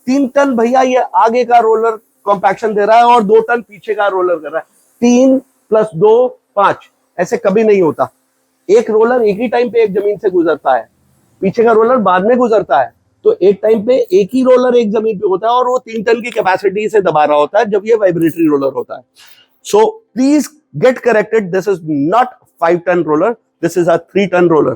3 ton भैया ये आगे का रोलर कॉम्पैक्शन दे रहा है और 2 टन पीछे का रोलर कर रहा है। 3 + 2 5, ऐसे कभी नहीं होता। एक रोलर एक ही टाइम पे एक जमीन से गुजरता है, पीछे का रोलर बाद में गुजरता है। तो एक टाइम पे एक ही रोलर एक जमीन पे होता है और वो 3 टन की कैपेसिटी से दबा रहा होता है जब ये वाइब्रेटरी रोलर होता है। So please get corrected, this is not 5 ton roller, this is a 3 ton roller.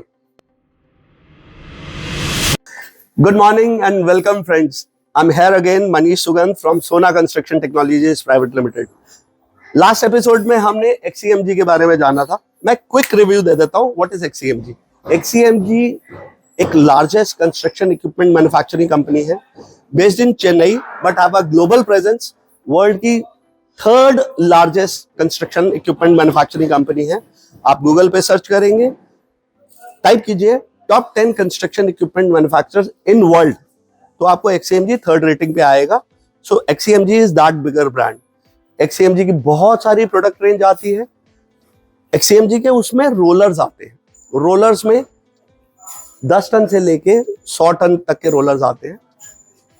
Good morning and welcome friends. I'm here again, Manish Sugandh from Sona Construction Technologies Private Limited. Last episode में हमने XCMG के बारे में जाना था। मैं quick review दे देता हूँ। What is XCMG? XCMG एक largest construction equipment manufacturing company है, based in Chennai but have a global presence. World की 3rd largest construction equipment manufacturing company है। आप गूगल पे सर्च करेंगे, टाइप कीजिए top 10 construction equipment manufacturers in world, तो आपको XCMG 3rd रेटिंग पे आएगा। So XCMG is that bigger brand. XCMG की बहुत सारी प्रोडक्ट रेंज आती है। XCMG के उसमें रोलर्स आते हैं। रोलर्स में 10 टन से लेके 100 टन तक के रोलर्स आते हैं।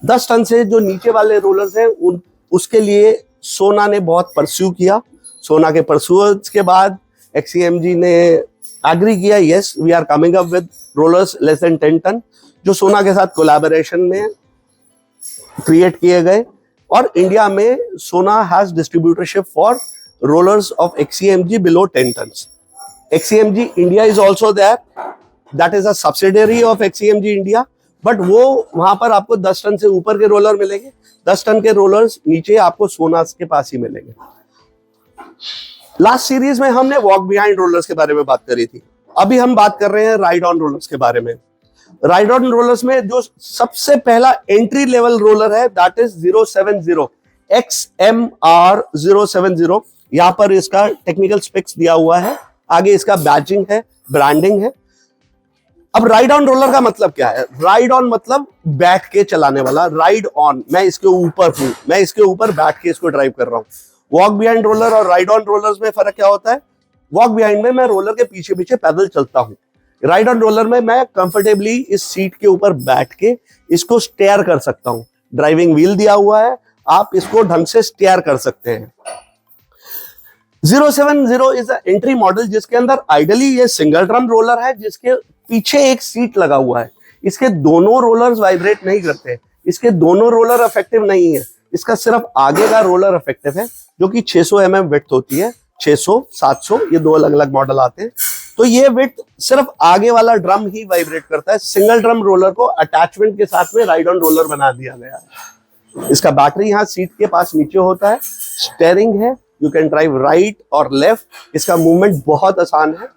10 टन से जो नीचे वाले रोलर्स हैं उसके लिए सोना ने बहुत परस्यू किया। सोना के परस्यूअर्स के बाद XCMG ने एग्री किया, yes we are coming up with rollers less than 10 ton, जो सोना के साथ कोलैबोरेशन में क्रिएट किए गए। और इंडिया में Sona has distributorship for rollers of XCMG below 10 tons. XCMG India is also there, that is a subsidiary of XCMG India, but वो वहां पर आपको 10 टन से ऊपर के रोलर मिलेंगे। 10 टन के रोलर्स नीचे आपको सोना के पास ही मिलेंगे। लास्ट सीरीज में हमने वॉक बिहाइंड रोलर्स के बारे में बात करी थी। अभी हम बात कर रहे हैं राइड ऑन रोलर्स के बारे में। राइड ऑन रोलर्स में जो सबसे पहला एंट्री लेवल रोलर है दैट इज 070 XMR 070। यहां पर इसका टेक्निकल स्पेक्स दिया हुआ है, आगे इसका बैजिंग है, ब्रांडिंग है। अब राइड ऑन रोलर का मतलब क्या है? राइड ऑन मतलब बैठ के चलाने वाला। राइड ऑन, मैं इसके ऊपर हूं, मैं इसके ऊपर बैठ के इसको ड्राइव कर रहा हूं। वॉक बिहाइंड रोलर और राइड ऑन रोलर्स में फर्क क्या होता है? वॉक बिहाइंड में मैं रोलर के पीछे पीछे पैदल चलता हूं। राइड ऑन रोलर में मैं कंफर्टेबली इस सीट के ऊपर बैठ के इसको स्टेयर कर सकता हूं। ड्राइविंग व्हील दिया हुआ है, आप इसको ढंग से स्टेयर कर सकते हैं। 070 इज एंट्री मॉडल जिसके अंदर आइडियली ये सिंगल ड्रम रोलर है, जिसके पीछे एक सीट लगा हुआ है। इसके दोनों रोलर्स वाइब्रेट नहीं करते, इसके दोनों रोलर इफेक्टिव नहीं है। इसका सिर्फ आगे का रोलर इफेक्टिव है, जो कि 600 mm विड्थ होती है। 600, 700, ये 2 अलग अलग मॉडल आते हैं। तो ये विड्थ सिर्फ आगे वाला ड्रम ही वाइब्रेट करता है। सिंगल ड्रम रोलर को अटैचमेंट के साथ में राइड ऑन रोलर बना दिया गया है। इसका बैटरी यहाँ सीट के पास नीचे होता है। स्टेयरिंग है, यू कैन ड्राइव राइट और लेफ्ट। इसका मूवमेंट बहुत आसान है।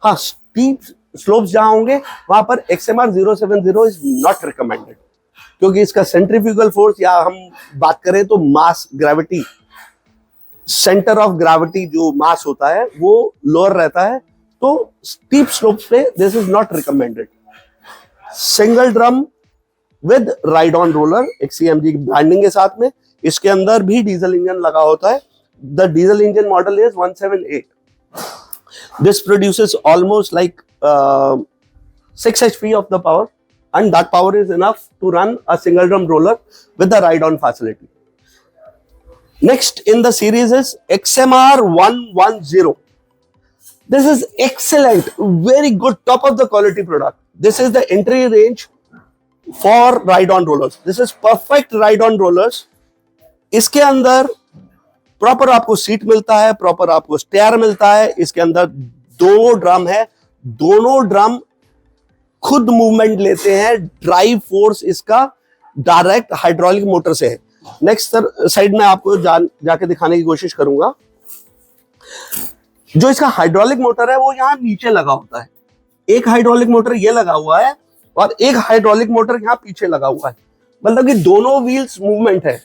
हाँ, स्टीप स्लोप्स जहां होंगे वहां पर XMR 070 इज नॉट रिकमेंडेड, क्योंकि इसका सेंट्रीफ्यूगल फोर्स, या हम बात करें तो मास ग्रेविटी, सेंटर ऑफ ग्रेविटी जो मास होता है वो लोअर रहता है। तो स्टीप स्लोप्स पे this is not recommended. Single drum with ride on roller XCMG की ब्रांडिंग के साथ में। इसके अंदर भी डीजल इंजन लगा होता है। The diesel engine model is 178। This produces almost like 6 HP of the power, and that power is enough to run a single drum roller with the ride on facility. Next in the series is XMR 110. This is excellent, very good, top of the quality product. This is the entry range for ride on rollers. This is perfect ride on rollers. इसके अंदर proper आपको seat मिलता है, proper आपको stair मिलता है। इसके अंदर 2 ड्रम है, दोनों ड्रम खुद मूवमेंट लेते हैं। ड्राइव फोर्स इसका डायरेक्ट हाइड्रोलिक मोटर से है। नेक्स्ट साइड में आपको जाके दिखाने की कोशिश करूंगा। जो इसका हाइड्रोलिक मोटर है वो यहाँ नीचे लगा होता है। एक हाइड्रोलिक मोटर ये लगा हुआ है और एक हाइड्रोलिक मोटर यहाँ पीछे लगा हुआ है। मतलब कि दोनों व्हील्स मूवमेंट है।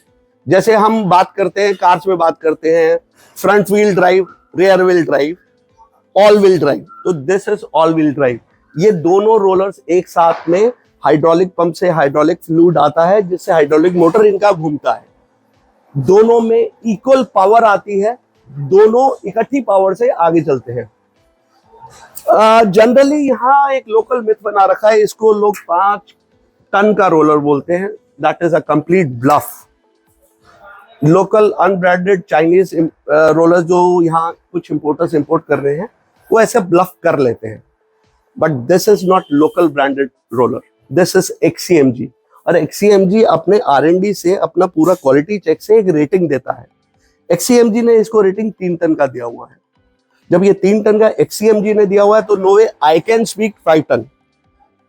जैसे हम बात करते हैं, कार्स में बात करते हैं front wheel drive, rear wheel drive, all wheel drive, तो this is all wheel drive. ये दोनों रोलर्स एक साथ में हाइड्रोलिक पंप से हाइड्रोलिक फ्लूइड आता है, जिससे हाइड्रोलिक मोटर इनका घूमता है। दोनों में इक्वल पावर आती है, दोनों इकट्ठी पावर से आगे चलते हैं। जनरली यहाँ एक लोकल मिथ बना रखा है, इसको लोग 5 टन का रोलर बोलते हैं। That is a complete bluff. Local unbranded Chinese roller जो यहाँ कुछ इंपोर्टर्स इंपोर्ट कर रहे हैं वो ऐसे ब्लफ कर लेते हैं, but this is not local branded roller, this is XCMG। और XCMG अपने R&D से अपना पूरा क्वालिटी चेक से एक रेटिंग देता है। XCMG ने इसको रेटिंग 3 टन का दिया हुआ है। जब ये 3 टन का XCMG ने दिया हुआ है तो no way I can speak 5 ton.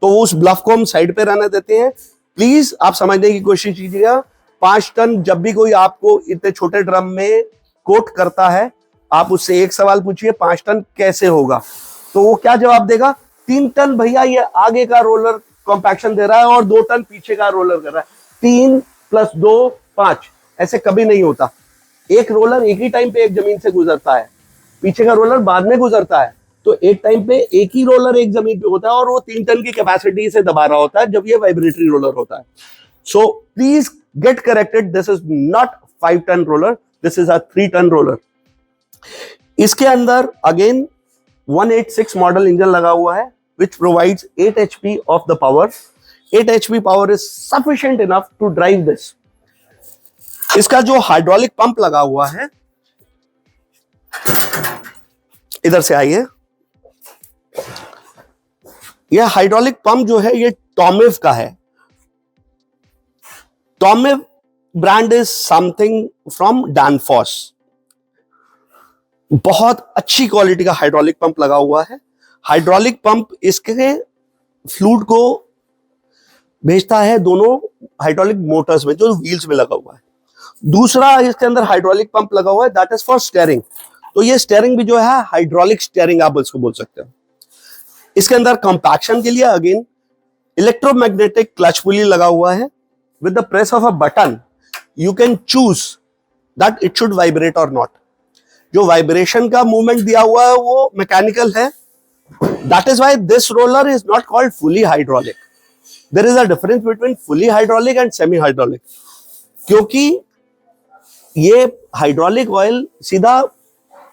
तो उस ब्लफ को हम साइड पे रहने देते हैं। प्लीज आप समझने की कोशिश कीजिएगा, 5 टन जब भी कोई आपको इतने छोटे ड्रम में कोट करता है, आप उससे एक सवाल पूछिए 5 टन कैसे होगा, तो वो क्या जवाब देगा, 3 टन भैया ये आगे का रोलर कॉम्पैक्शन दे रहा है और 2 टन पीछे का रोलर कर रहा है। 3 + 2 5 ऐसे कभी नहीं होता। एक रोलर एक ही टाइम पे एक जमीन से गुजरता है, पीछे का रोलर बाद में गुजरता है। तो एक टाइम पे एक ही रोलर एक जमीन पे होता है और वो 3 टन की कैपेसिटी से दबा रहा होता है जब ये वाइब्रेटरी रोलर होता है। So please get corrected, this is not 5 ton roller, this is a 3 ton roller. इसके अंदर अगेन 186 मॉडल इंजन लगा हुआ है which provides 8 HP of the power. 8 HP power is sufficient enough to drive this. इसका जो hydraulic pump लगा हुआ है, इधर से आइए, यह हाइड्रोलिक पंप जो है ये टॉमिव का है। टॉमिव brand is something from Danfoss. बहुत अच्छी क्वालिटी का हाइड्रोलिक पंप लगा हुआ है। हाइड्रोलिक पंप इसके फ्लूइड को भेजता है दोनों हाइड्रोलिक मोटर्स में जो व्हील्स में लगा हुआ है। दूसरा इसके अंदर हाइड्रोलिक पंप लगा हुआ है, दैट इज फॉर स्टीयरिंग। तो ये स्टीयरिंग भी जो है हाइड्रोलिक स्टीयरिंग आप इसको बोल सकते हो। इसके अंदर कंपैक्शन के लिए अगेन इलेक्ट्रोमैग्नेटिक क्लच पुली लगा हुआ है। With the press of a button you can choose that it should vibrate और नॉट। जो वाइब्रेशन का मूवमेंट दिया हुआ है वो मैकेनिकल है। That is why this roller is not called fully hydraulic. There is a difference between fully hydraulic and semi hydraulic. क्योंकि ये हाइड्रोलिक ऑयल सीधा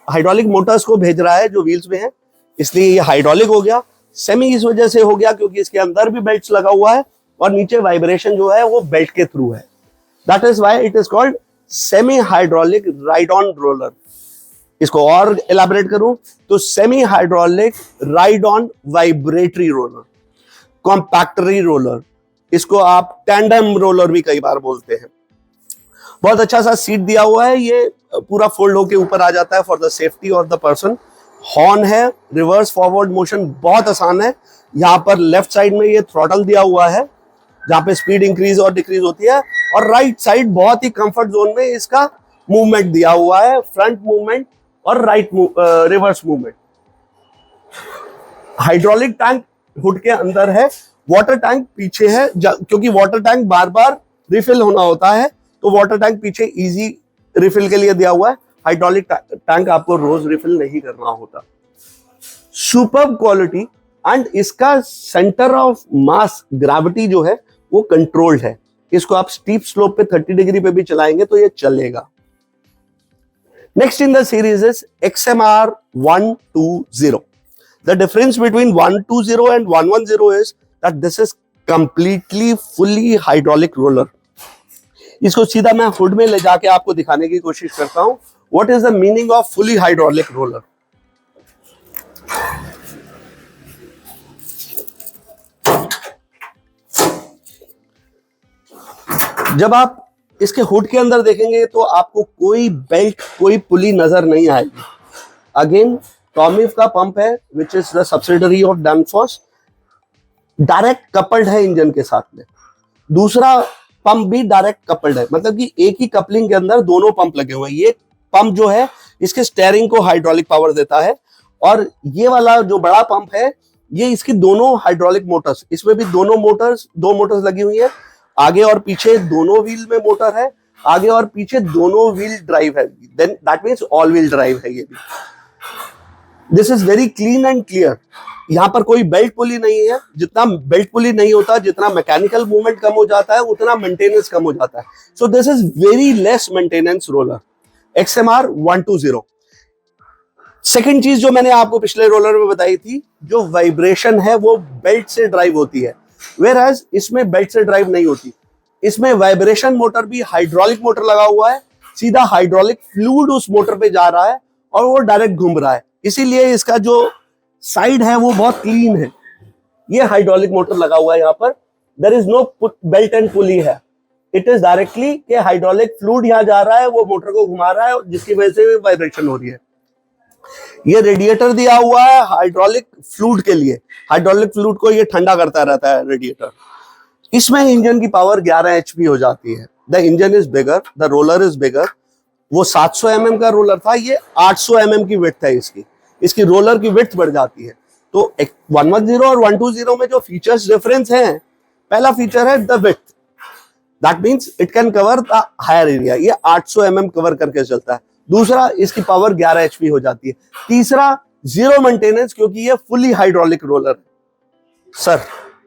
हाइड्रोलिक मोटर्स को भेज रहा है जो व्हील्स में है, इसलिए ये हाइड्रोलिक हो गया। सेमी इस वजह से हो गया क्योंकि इसके अंदर भी बेल्ट लगा हुआ है और नीचे वाइब्रेशन जो है वो बेल्ट के थ्रू है। That is why it is called semi hydraulic ride on roller. इसको और एलाबरेट करूं तो semi hydraulic ride on vibratory roller, compactor roller, इसको आप टैंडम रोलर भी कई बार बोलते हैं। बहुत अच्छा सा सीट दिया हुआ है, ये पूरा फोल्ड होके ऊपर आ जाता है for the safety of the person. Horn है, रिवर्स फॉरवर्ड मोशन बहुत आसान है। यहाँ पर लेफ्ट साइड में ये थ्रॉटल दिया हुआ है जहाँ पे स्पीड इंक्रीज और डिक्रीज होती है, और राइट साइड बहुत ही कंफर्ट जोन में इसका मूवमेंट दिया हुआ है, फ्रंट मूवमेंट और right reverse movement. Hydraulic tank hood के अंदर है, वाटर टैंक पीछे है, क्योंकि वाटर टैंक बार बार रिफिल होना होता है तो वाटर टैंक पीछे इजी रिफिल के लिए दिया हुआ है। हाइड्रोलिक टैंक आपको रोज रिफिल नहीं करना होता। सुपर्ब क्वालिटी, एंड इसका सेंटर ऑफ मास ग्रेविटी जो है वो कंट्रोल्ड है। इसको आप स्टीप स्लोप पे 30 डिग्री पे भी चलाएंगे तो ये चलेगा। Next in the series is XMR 120. The difference between 120 and 110 is that this is completely fully hydraulic roller. इसको सीधा मैं हुड में ले जाके आपको दिखाने की कोशिश करता हूं। What is the meaning of fully hydraulic roller? जब आप इसके हुड के अंदर देखेंगे तो आपको कोई बेल्ट, कोई पुली नजर नहीं आएगी। अगेन टॉमिव का पंप है which is the subsidiary of Danfoss, direct coupled है इंजन के साथ में। दूसरा पंप भी डायरेक्ट कपल्ड है, मतलब कि एक ही कपलिंग के अंदर दोनों पंप लगे हुए हैं। ये पंप जो है इसके स्टीयरिंग को हाइड्रोलिक पावर देता है, और ये वाला जो बड़ा पंप है ये इसकी दोनों हाइड्रोलिक मोटर्स, इसमें भी दो मोटर्स लगी हुई है। आगे और पीछे दोनों व्हील में मोटर है, आगे और पीछे दोनों व्हील ड्राइव है, then that means all wheel drive है ये भी। This is very clean and clear. यहाँ पर कोई बेल्ट पुली नहीं है। जितना बेल्ट पुली नहीं होता, जितना मैकेनिकल मूवमेंट कम हो जाता है उतना मेंटेनेंस कम हो जाता है। So this is very less maintenance roller, XMR 120। Second चीज जो मैंने आपको पिछले रोलर में बताई थी, जो वाइब्रेशन है वो बेल्ट से ड्राइव होती है, वेयर एज इसमें बेल्ट से ड्राइव नहीं होती। इसमें वाइब्रेशन मोटर भी, हाइड्रोलिक मोटर लगा हुआ है, सीधा हाइड्रोलिक फ्लूइड उस मोटर पे जा रहा है और वो डायरेक्ट घूम रहा है, इसीलिए इसका जो साइड है वो बहुत क्लीन है। ये हाइड्रोलिक मोटर लगा हुआ है यहाँ पर, there is no belt and pulley है, इट इज डायरेक्टली के हाइड्रोलिक फ्लूइड यहाँ जा रहा है, वो मोटर को घुमा रहा है जिसकी वजह से वाइब्रेशन हो रही है। ये रेडिएटर दिया हुआ है हाइड्रोलिक फ्लूइड के लिए, हाइड्रोलिक फ्लूइड को ये ठंडा करता रहता है रेडिएटर। इसमें इंजन की पावर 11 HP हो जाती है। The engine is bigger, the roller is bigger. वो 700 mm का रोलर था, ये 800 mm की विड्थ है इसकी रोलर की विड्थ बढ़ जाती है। तो 110 और 120 में जो फीचर्स डिफरेंस हैं, पहला फीचर है the width, that means it can cover the higher area, ये 800 mm कवर करके चलता है। दूसरा, इसकी पावर 11 HP हो जाती है। तीसरा, जीरो मेंटेनेंस, क्योंकि ये फुली हाइड्रोलिक रोलर है सर।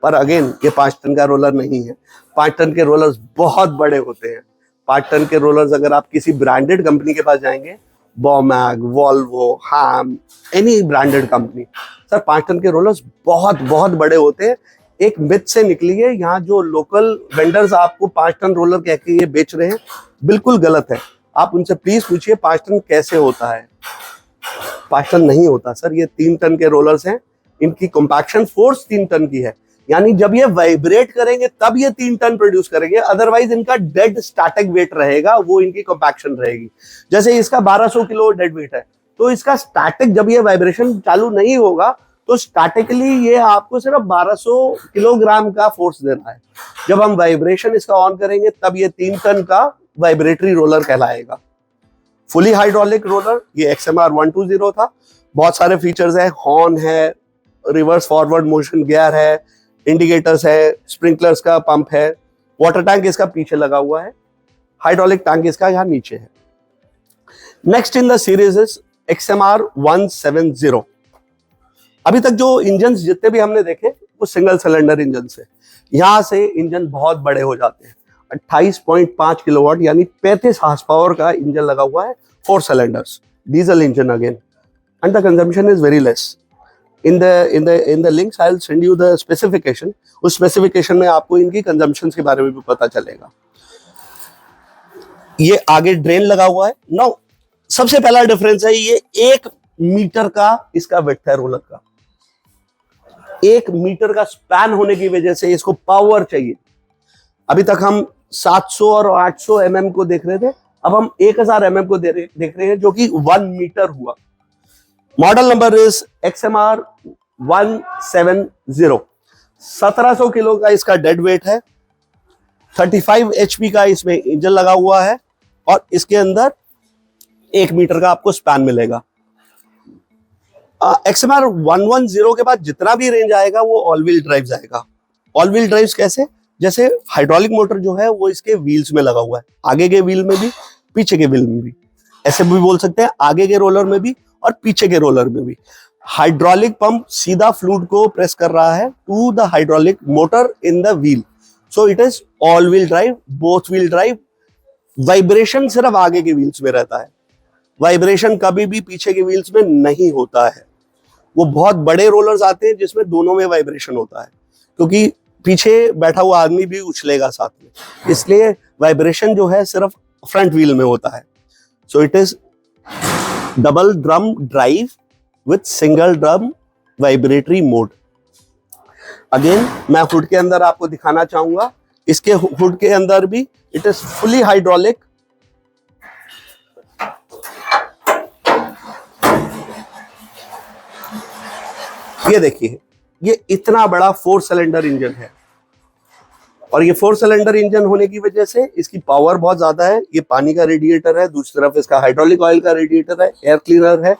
पर अगेन ये 5 टन का रोलर नहीं है, 5 टन के रोलर्स बहुत बड़े होते हैं। 5 टन के रोलर्स अगर आप किसी ब्रांडेड कंपनी के पास जाएंगे, Bomag, Volvo, Hamm, any branded company, sir 5 ton के रोलर्स बहुत बहुत बड़े होते हैं। एक मिथ से निकली है, यहाँ जो लोकल वेंडर्स आपको 5 टन रोलर कह के ये बेच रहे हैं, बिल्कुल गलत है। आप उनसे प्लीज पूछिए 5 टन कैसे होता है। 5 टन नहीं होता सर, ये 3 टन के रोलर्स हैं, इनकी कंपैक्शन फोर्स 3 टन की है, यानी जब ये वाइब्रेट करेंगे तब ये 3 टन प्रोड्यूस करेंगे, अदरवाइज इनका डेड स्टैटिक वेट रहेगा, वो इनकी कंपैक्शन रहेगी। जैसे इसका 1200 किलो डेड वेट है, तो इसका स्टैटिक, जब ये वाइब्रेशन चालू नहीं होगा तो स्टैटिकली ये आपको सिर्फ 1200 किलोग्राम का फोर्स दे रहा है। जब हम वाइब्रेशन इसका ऑन करेंगे तब ये 3 टन का वाइब्रेटरी रोलर कहलाएगा। फुली हाइड्रोलिक रोलर, ये XMR 120 था। बहुत सारे फीचर्स है, हॉर्न है, रिवर्स फॉरवर्ड मोशन गियर है, इंडिकेटर्स है, स्प्रिंकलर्स का पंप है, वाटर टैंक इसका पीछे लगा हुआ है, हाइड्रोलिक टैंक इसका यहाँ नीचे है। Next in the series is XMR 170। अभी तक जो इंजन जितने भी हमने देखे वो सिंगल सिलेंडर इंजन से, यहां से इंजन बहुत बड़े हो जाते हैं। 28.5 किलोवाट यानी 35 हार्स पावर का इंजन लगा हुआ है, 4 cylinders, diesel engine again, and the consumption is very less. in the links I'll send you the specification, उस स्पेसिफिकेशन में आपको इनकी कंजम्पशन के बारे में भी पता चलेगा। ये आगे ड्रेन लगा हुआ है। नाउ सबसे पहला डिफरेंस है, ये 1 मीटर का इसका विड्थ है रोलर का। 1 मीटर का स्पैन होने की वजह से इसको पावर चाहिए। अभी तक हम 700 और 800 mm को देख रहे थे, अब हम 1000 mm को देख रहे हैं, जो कि 1 मीटर हुआ। Model number is XMR 170। 1700 kilo का इसका डेड वेट है, 35 HP का इसमें इंजन लगा हुआ है, और इसके अंदर 1 मीटर का आपको स्पैन मिलेगा। XMR 110 के बाद जितना भी रेंज आएगा वो ऑल व्हील ड्राइव जाएगा। ऑल व्हील ड्राइव कैसे? जैसे हाइड्रोलिक मोटर जो है वो इसके व्हील्स में लगा हुआ है, आगे के व्हील में भी, पीछे के व्हील में भी, ऐसे भी बोल सकते हैं, आगे के रोलर में भी और पीछे के रोलर में भी। हाइड्रोलिक पंप सीधा फ्लूइड को प्रेस कर रहा है to the hydraulic motor in the wheel, so it is all wheel drive, both wheel drive. Vibration सिर्फ आगे के व्हील्स में रहता है, वाइब्रेशन कभी भी पीछे के व्हील्स में नहीं होता है। वो बहुत बड़े रोलर्स आते हैं जिसमें दोनों में वाइब्रेशन होता है, क्योंकि पीछे बैठा हुआ आदमी भी उछलेगा साथ में, इसलिए वाइब्रेशन जो है सिर्फ फ्रंट व्हील में होता है। सो it is double drum drive with single drum vibratory mode. Again मैं हुड के अंदर आपको दिखाना चाहूंगा, इसके हुड के अंदर भी इट इज फुली हाइड्रोलिक। ये देखिए, ये इतना बड़ा 4 सिलेंडर इंजन है, और ये 4 सिलेंडर इंजन होने की वजह से इसकी पावर बहुत ज्यादा है। ये पानी का रेडिएटर है, दूसरी तरफ इसका हाइड्रोलिक ऑयल का रेडिएटर है, एयर क्लीनर है,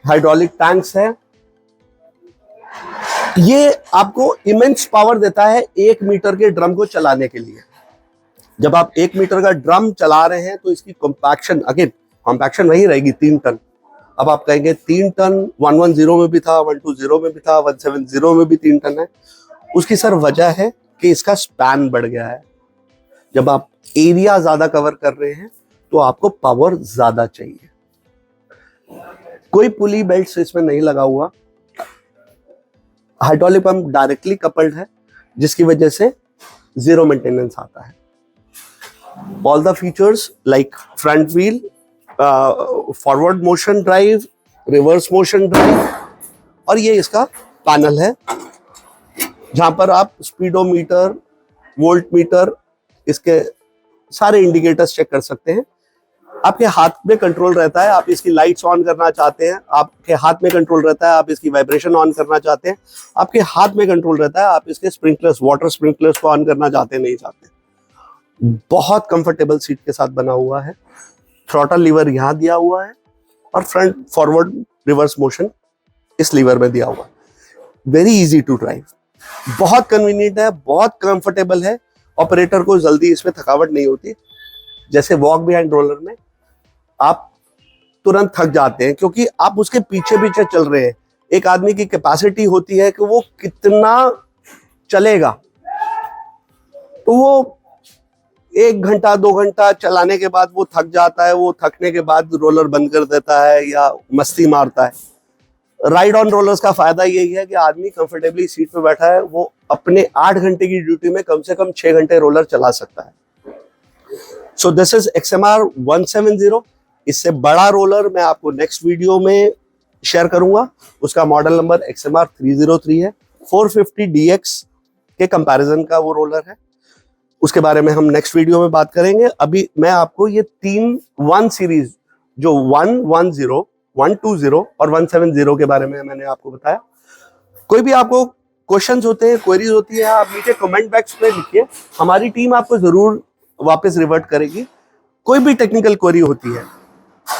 हाइड्रोलिक टैंक्स है। ये आपको इमेंस पावर देता है 1 मीटर के ड्रम को चलाने के लिए। जब आप 1 मीटर का ड्रम चला रहे हैं तो इसकी कंपैक्शन, अगेन कंपैक्शन वही रहेगी 3 टन। अब आप कहेंगे 3 टन 110 में भी था, 120 में भी था, 170 में भी 3 टन है। उसकी सर वजह है कि इसका स्पैन बढ़ गया है। जब आप एरिया ज्यादा कवर कर रहे हैं तो आपको पावर ज्यादा चाहिए। कोई पुली बेल्ट इसमें नहीं लगा हुआ, हाइड्रोलिक पंप डायरेक्टली कपल्ड है, जिसकी वजह से जीरो मेंटेनेंस आता है। All the features like front wheel, forward motion drive, reverse motion drive, और ये इसका पैनल है जहां पर आप स्पीडोमीटर, वोल्ट मीटर, इसके सारे इंडिकेटर्स चेक कर सकते हैं। आपके हाथ में कंट्रोल रहता है, आप इसकी लाइट्स ऑन करना चाहते हैं, आपके हाथ में कंट्रोल रहता है, आप इसकी वाइब्रेशन ऑन करना चाहते हैं, आपके हाथ में कंट्रोल रहता है, आप इसके स्प्रिंकलर्स, वाटर स्प्रिंकलर्स को ऑन करना चाहते हैं, नहीं चाहते। बहुत कंफर्टेबल सीट के साथ बना हुआ है। थ्रॉटल लीवर यहाँ दिया हुआ है और फ्रंट फॉरवर्ड रिवर्स मोशन इस लीवर में दिया हुआ है। वेरी इजी टू ड्राइव, बहुत कन्वीनियंट है, बहुत कंफर्टेबल है। ऑपरेटर को जल्दी इसमें थकावट नहीं होती। जैसे वॉक बिहाइंड रोलर में आप तुरंत थक जाते हैं क्योंकि आप उसके पीछे पीछे चल रहे हैं। एक आदमी की कैपेसिटी होती है कि वो कितना चलेगा, तो वो 1 घंटा 2 घंटा चलाने के बाद वो थक जाता है, वो थकने के बाद रोलर बंद कर देता है या मस्ती मारता है। राइड ऑन रोलर्स का फायदा यही है कि आदमी कंफर्टेबली सीट पे बैठा है, वो अपने 8 घंटे की ड्यूटी में कम से कम 6 घंटे रोलर चला सकता है। So this is XMR 170। इससे बड़ा रोलर मैं आपको नेक्स्ट वीडियो में शेयर करूंगा। उसका मॉडल नंबर XMR 303 है। 450DX के कंपैरिजन का वो रोलर है, उसके बारे में हम नेक्स्ट वीडियो में बात करेंगे। अभी मैं आपको ये 3 1 सीरीज जो 110, 120 और 170 के बारे में मैंने आपको बताया। कोई भी आपको क्वेश्चंस होते हैं, क्वेरीज होती है, आप नीचे कमेंट बॉक्स में लिखिए, हमारी टीम आपको जरूर वापस रिवर्ट करेगी। कोई भी टेक्निकल क्वेरी होती है,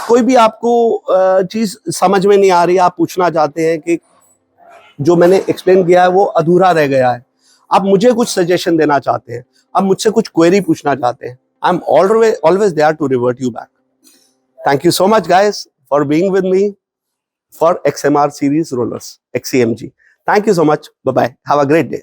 कोई भी आपको चीज समझ में नहीं आ रही, आप पूछना चाहते हैं कि जो मैंने एक्सप्लेन किया है वो अधूरा रह गया है, आप मुझे कुछ सजेशन देना चाहते हैं, आप मुझसे कुछ क्वेरी पूछना चाहते हैं, I am always there to revert you back. Thank you so much guys for being with me for XMR series rollers, XCMG. Thank you so much. Bye bye. Have a great day.